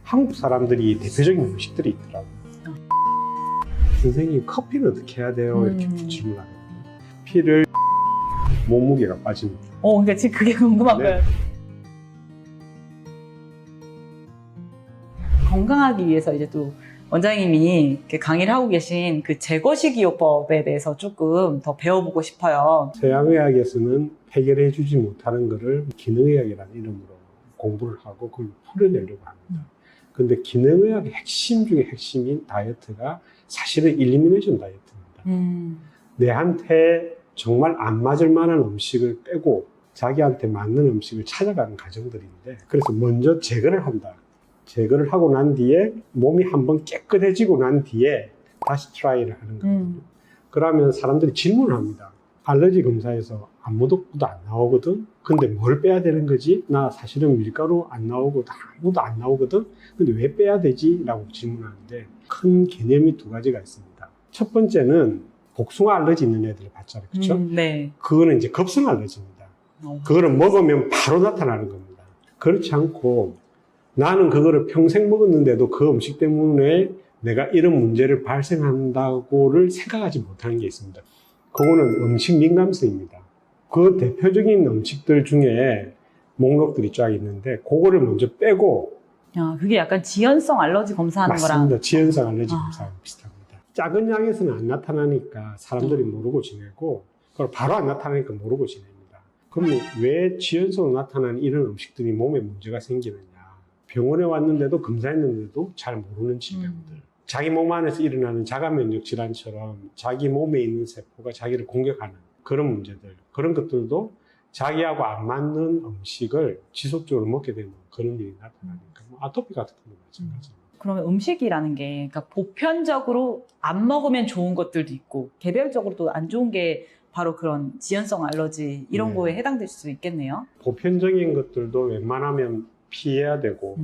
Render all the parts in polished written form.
한국 사람들이 대표적인 음식들이 있더라고요. 선생님 커피는 어떻게 해야 돼요? 이렇게 질문하거든요. 피를 몸무게가 빠집니다. 그러니까 지금 그게 궁금한 네. 거예요. 건강하기 위해서 이제 또 원장님이 이렇게 강의를 하고 계신 그 제거식이요법에 대해서 조금 더 배워보고 싶어요. 서양의학에서는 해결해 주지 못하는 것을 기능의학이라는 이름으로 공부를 하고 그걸 풀어내려고 합니다. 근데 기능의학의 핵심 중에 핵심인 다이어트가 사실은 일리미네이션 다이어트입니다. 내한테 정말 안 맞을 만한 음식을 빼고 자기한테 맞는 음식을 찾아가는 과정들인데, 그래서 먼저 제거를 한다. 제거를 하고 난 뒤에 몸이 한번 깨끗해지고 난 뒤에 다시 트라이를 하는 거거든요. 그러면 사람들이 질문을 합니다. 알러지 검사에서 아무것도 안 나오거든? 근데 뭘 빼야 되는 거지? 나 사실은 밀가루 안 나오고 아무것도 안 나오거든? 근데 왜 빼야 되지? 라고 질문하는데 큰 개념이 두 가지가 있습니다. 첫 번째는 복숭아 알러지 있는 애들을 봤잖아요. 그렇죠? 네. 그거는 이제 급성 알러지입니다. 그거를 먹으면 바로 나타나는 겁니다. 그렇지 않고 나는 그거를 평생 먹었는데도 그 음식 때문에 내가 이런 문제를 발생한다고를 생각하지 못하는 게 있습니다. 그거는 음식 민감성입니다. 그 대표적인 음식들 중에 목록들이 쫙 있는데 그거를 먼저 빼고. 그게 약간 지연성 알러지 검사하는 맞습니다. 거랑. 지연성 알러지 검사하고 비슷합니다. 작은 양에서는 안 나타나니까 사람들이 모르고 지내고, 그걸 바로 안 나타나니까 모르고 지냅니다. 그럼 왜 지연성으로 나타나는 이런 음식들이 몸에 문제가 생기느냐? 병원에 왔는데도 검사했는데도 잘 모르는 질병들. 자기 몸 안에서 일어나는 자가 면역 질환처럼 자기 몸에 있는 세포가 자기를 공격하는 그런 문제들, 그런 것들도 자기하고 안 맞는 음식을 지속적으로 먹게 되면 그런 일이 나타나니까, 아토피 같은 것도 마찬가지입니다. 그러면 음식이라는 게 그러니까 보편적으로 안 먹으면 좋은 것들도 있고 개별적으로 또 안 좋은 게 바로 그런 지연성 알러지 이런 네. 거에 해당될 수 있겠네요. 보편적인 것들도 웬만하면 피해야 되고,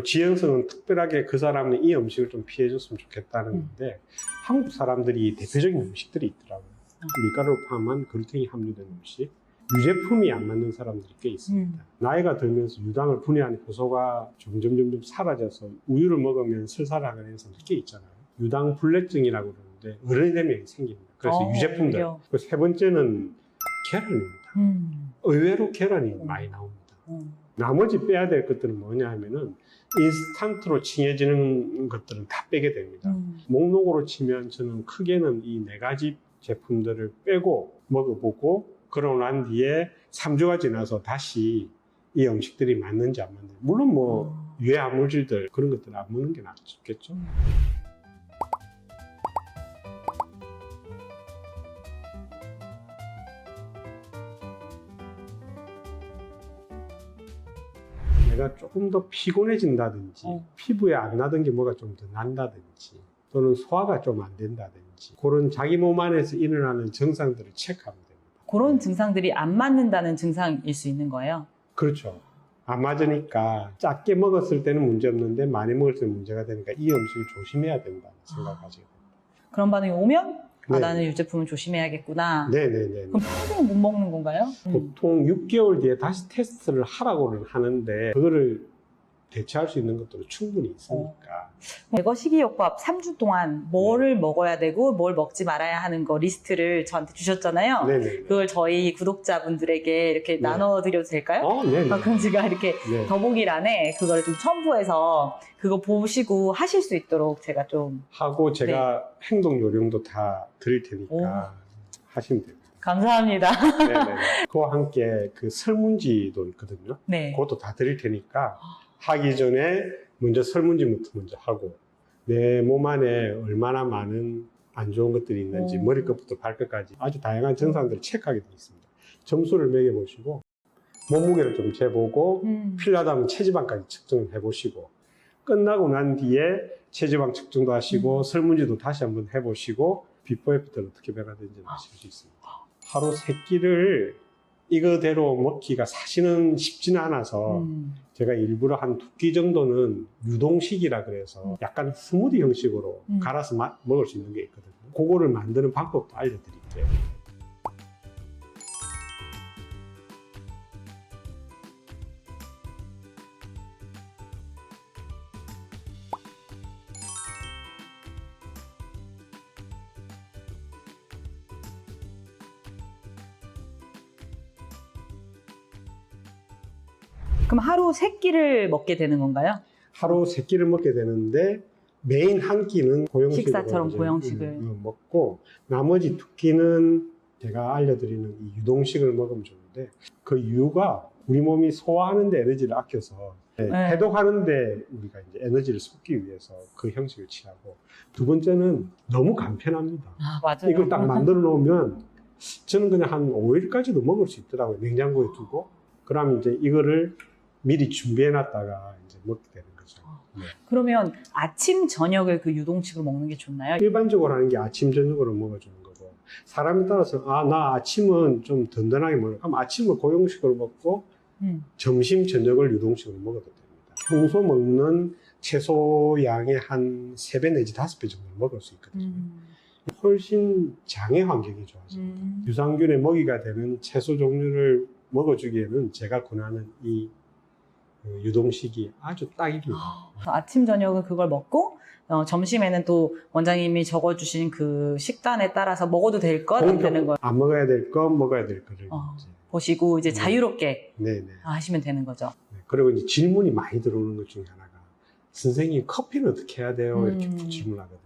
지연성은 특별하게 그 사람은 이 음식을 좀 피해줬으면 좋겠다는 건데, 한국 사람들이 대표적인 음식들이 있더라고요. 밀가루를 포함한 글루텐이 함유된 음식, 유제품이 안 맞는 사람들이 꽤 있습니다. 나이가 들면서 유당을 분해하는 효소가 점점 사라져서 우유를 먹으면 설사하는 사람들 꽤 있잖아요. 유당 불내증이라고 그러는데 어른이 되면 생깁니다. 그래서 유제품들. 오히려. 그리고 세 번째는 계란입니다. 의외로 계란이 많이 나옵니다. 나머지 빼야 될 것들은 뭐냐 하면은 인스턴트로 칭해지는 것들은 다 빼게 됩니다. 목록으로 치면 저는 크게는 이 네 가지 제품들을 빼고 먹어보고, 그러고 난 뒤에 3주가 지나서 다시 이 음식들이 맞는지 안 맞는지, 물론 뭐 유해 암물질들 그런 것들은 안 먹는 게 낫겠죠. 내가 조금 더 피곤해진다든지, 피부에 안 나던 게 뭐가 좀 더 난다든지, 또는 소화가 좀 안 된다든지, 그런 자기 몸 안에서 일어나는 증상들을 체크하면 됩니다. 그런 증상들이 안 맞는다는 증상일 수 있는 거예요? 그렇죠. 안 맞으니까 작게 먹었을 때는 문제 없는데 많이 먹을 때는 문제가 되니까 이 음식을 조심해야 된다는 생각을 가지고. 그런 반응이 오면 네. 나는 유제품을 조심해야겠구나. 네네네. 그럼 평생 못 먹는 건가요? 보통 6개월 뒤에 다시 테스트를 하라고는 하는데, 그거를 대체할 수 있는 것들은 충분히 있으니까. 제거 식이요법 3주 동안 뭐를 먹어야 되고 뭘 먹지 말아야 하는 거 리스트를 저한테 주셨잖아요. 네네. 그걸 저희 구독자분들에게 이렇게 나눠드려도 될까요? 네네. 그럼 제가 이렇게 네. 더보기란에 그걸 좀 첨부해서 그거 보시고 하실 수 있도록 제가 좀 하고 제가 행동 요령도 다 드릴 테니까 하시면 됩니다. 감사합니다. 네네. 그와 함께 그 설문지도 있거든요. 네. 그것도 다 드릴 테니까 하기 전에 먼저 설문지부터 먼저 하고, 내 몸 안에 얼마나 많은 안 좋은 것들이 있는지 머리끝부터 발끝까지 아주 다양한 증상들을 체크하게 되어 있습니다. 점수를 매겨보시고 몸무게를 좀 재보고 필요하다면 체지방까지 측정을 해보시고, 끝나고 난 뒤에 체지방 측정도 하시고 설문지도 다시 한번 해보시고 비포 애프터를 어떻게 변화되는지 아실 수 있습니다. 하루 3끼를 이거대로 먹기가 사실은 쉽지는 않아서 제가 일부러 한 2끼 정도는 유동식이라 그래서 약간 스무디 형식으로 갈아서 먹을 수 있는 게 있거든요. 그거를 만드는 방법도 알려드릴게요. 그럼 하루 3끼를 먹게 되는 건가요? 하루 3끼를 먹게 되는데 메인 한 끼는 고형식으로 식사처럼 이제, 고형식을. 먹고 나머지 2끼는 제가 알려드리는 이 유동식을 먹으면 좋은데 그 이유가 우리 몸이 소화하는 데 에너지를 아껴서 네. 해독하는 데 우리가 이제 에너지를 쏟기 위해서 그 형식을 취하고 두 번째는 너무 간편합니다. 아, 맞아요. 이걸 딱 만들어 놓으면 저는 그냥 한 5일까지도 먹을 수 있더라고요. 냉장고에 두고. 그러면 이제 이거를 미리 준비해 놨다가 이제 먹게 되는 거죠. 네. 그러면 아침, 저녁을 그 유동식으로 먹는 게 좋나요? 일반적으로 하는 게 아침, 저녁으로 먹어주는 거고 사람에 따라서 나 아침은 좀 든든하게 먹어. 그럼 아침을 고형식으로 먹고 점심, 저녁을 유동식으로 먹어도 됩니다. 평소 먹는 채소 양의 한 3배 내지 5배 정도 먹을 수 있거든요. 훨씬 장애 환경이 좋아집니다. 유산균의 먹이가 되는 채소 종류를 먹어주기에는 제가 권하는 이 유동식이 아주 딱입니다. 아침, 저녁은 그걸 먹고 점심에는 또 원장님이 적어주신 그 식단에 따라서 먹어도 될 것, 안 되는 것 안 먹어야 될 것, 먹어야 될 거를 이제. 보시고 이제 자유롭게 네네. 하시면 되는 거죠. 네. 그리고 이제 질문이 많이 들어오는 것 중에 하나가 선생님 커피는 어떻게 해야 돼요? 이렇게 질문하거든요.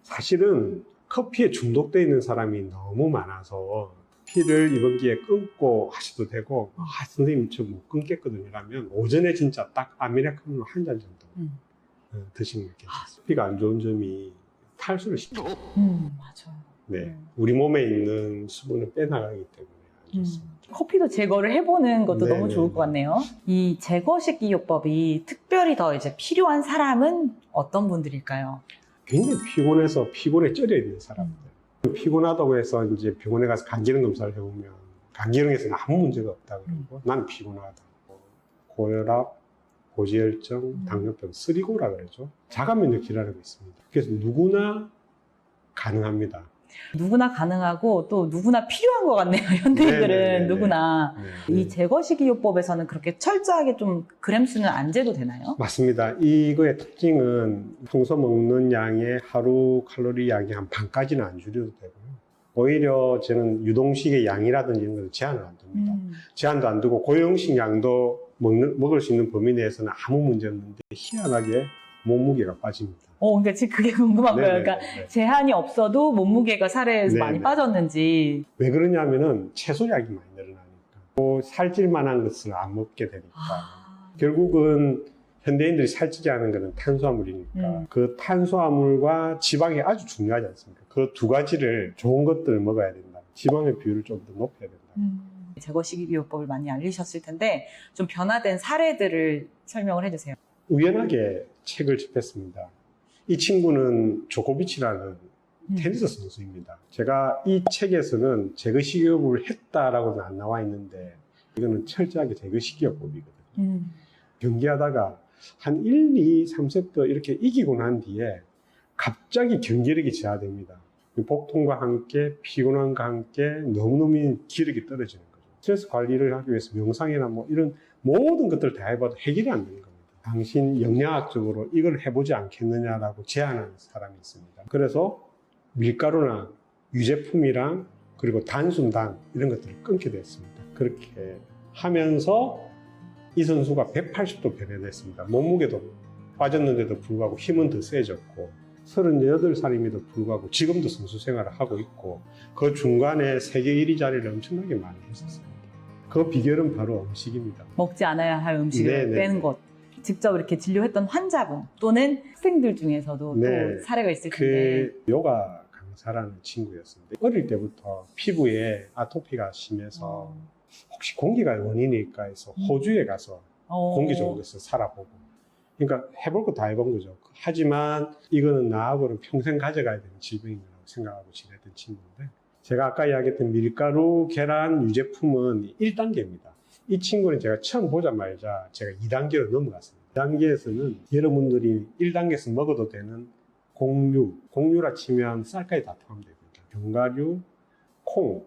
사실은 커피에 중독되어 있는 사람이 너무 많아서 커피를 이번 기회에 끊고 하셔도 되고 선생님 저 못 끊겠거든요 라면 오전에 진짜 딱 아메리카노 한 잔 정도 드시는 게 괜찮습니다. 커피가 안 좋은 점이 탈수를 시켜요. 맞아요. 네. 우리 몸에 있는 수분을 빼나가기 때문에 안 좋습니다. 커피도 제거를 해보는 것도 네네네. 너무 좋을 것 같네요. 이 제거식이요법이 특별히 더 이제 필요한 사람은 어떤 분들일까요? 굉장히 피곤해서 피곤에 쩔여 있는 사람들. 피곤하다고 해서 이제 병원에 가서 간기능 검사를 해보면 간기능에서는 아무 문제가 없다 그러고 나는 피곤하다. 고혈압, 고지혈증, 당뇨병, 쓰리고라 그러죠. 자가면역 질환이 있습니다. 그래서 누구나 가능합니다. 누구나 가능하고 또 누구나 필요한 것 같네요. 현대인들은 네네네네. 누구나. 네. 이 제거식이요법에서는 그렇게 철저하게 좀 그램 수는 안 재도 되나요? 맞습니다. 이거의 특징은 평소 먹는 양의 하루 칼로리 양이 한 반까지는 안 줄여도 되고요. 오히려 저는 유동식의 양이라든지 이런 걸 제한을 안 둡니다. 제한도 안 두고 고형식 양도 먹을 수 있는 범위 내에서는 아무 문제 없는데 희한하게 몸무게가 빠집니다. 그러니까 지금 그게 궁금한 거예요. 그러니까 네네네. 제한이 없어도 몸무게가 살에 네네. 많이 빠졌는지. 왜 그러냐면은 채소량이 많이 늘어나니까. 또 살찔 만한 것을 안 먹게 되니까. 결국은 현대인들이 살찌게 하는 것은 탄수화물이니까 그 탄수화물과 지방이 아주 중요하지 않습니까? 그 두 가지를 좋은 것들을 먹어야 된다. 지방의 비율을 좀 더 높여야 된다. 제거식이요법을 많이 알리셨을 텐데 좀 변화된 사례들을 설명을 해주세요. 우연하게 책을 접했습니다. 이 친구는 조코비치라는 테니스 선수입니다. 제가 이 책에서는 제거식이요법을 했다라고는 안 나와 있는데 이거는 철저하게 제거식이요법이거든요. 경기하다가 한 1, 2, 3세트 이렇게 이기고 난 뒤에 갑자기 경기력이 저하됩니다. 복통과 함께 피곤함과 함께 너무너무 기력이 떨어지는 거죠. 스트레스 관리를 하기 위해서 명상이나 뭐 이런 모든 것들을 다 해봐도 해결이 안 되는 겁니다. 당신 영양학적으로 이걸 해보지 않겠느냐라고 제안하는 사람이 있습니다. 그래서 밀가루나 유제품이랑 그리고 단순당 이런 것들을 끊게 됐습니다. 그렇게 하면서 이 선수가 180도 변해됐습니다. 몸무게도 빠졌는데도 불구하고 힘은 더 세졌고 38살임에도 불구하고 지금도 선수 생활을 하고 있고 그 중간에 세계 1위 자리를 엄청나게 많이 했었습니다. 그 비결은 바로 음식입니다. 먹지 않아야 할 음식을 네네. 빼는 것. 직접 이렇게 진료했던 환자분 또는 학생들 중에서도 네. 또 사례가 있을 텐데 그 요가 강사라는 친구였습니다. 어릴 때부터 피부에 아토피가 심해서 혹시 공기가 원인일까 해서 호주에 가서 공기 좋은 곳에서 살아보고 그러니까 해볼 거 다 해본 거죠. 하지만 이거는 나하고는 평생 가져가야 되는 질병이라고 생각하고 지냈던 친구인데 제가 아까 이야기했던 밀가루, 계란, 유제품은 1단계입니다. 이 친구는 제가 처음 보자마자 제가 2단계로 넘어갔습니다. 2단계에서는 여러분들이 1단계에서 먹어도 되는 곡류라 치면 쌀까지 다 포함됩니다. 견과류, 콩,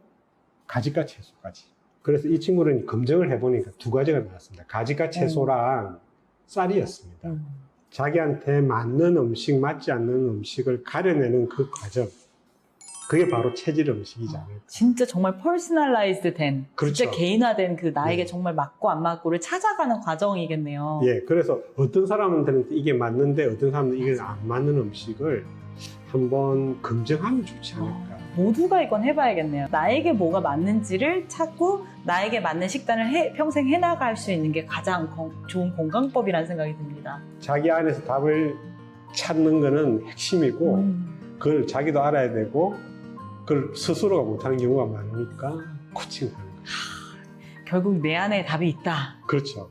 가지과 채소까지. 그래서 이 친구는 검증을 해보니까 두 가지가 나왔습니다. 가지과 채소랑 쌀이었습니다. 자기한테 맞는 음식, 맞지 않는 음식을 가려내는 그 과정. 그게 바로 체질 음식이지 않을까. 진짜 정말 퍼스널라이즈드 된, 그렇죠. 진짜 개인화된 그 나에게 네. 정말 맞고 안 맞고를 찾아가는 과정이겠네요. 예, 그래서 어떤 사람들은 이게 맞는데 어떤 사람들은 이게 안 맞는 음식을 한번 검증하면 좋지 않을까. 모두가 이건 해봐야겠네요. 나에게 뭐가 맞는지를 찾고 나에게 맞는 식단을 평생 해나갈 수 있는 게 가장 좋은 건강법이라는 생각이 듭니다. 자기 안에서 답을 찾는 거는 핵심이고 그걸 자기도 알아야 되고 그걸 스스로가 못하는 경우가 많으니까 코칭하는 거죠. 결국 내 안에 답이 있다. 그렇죠.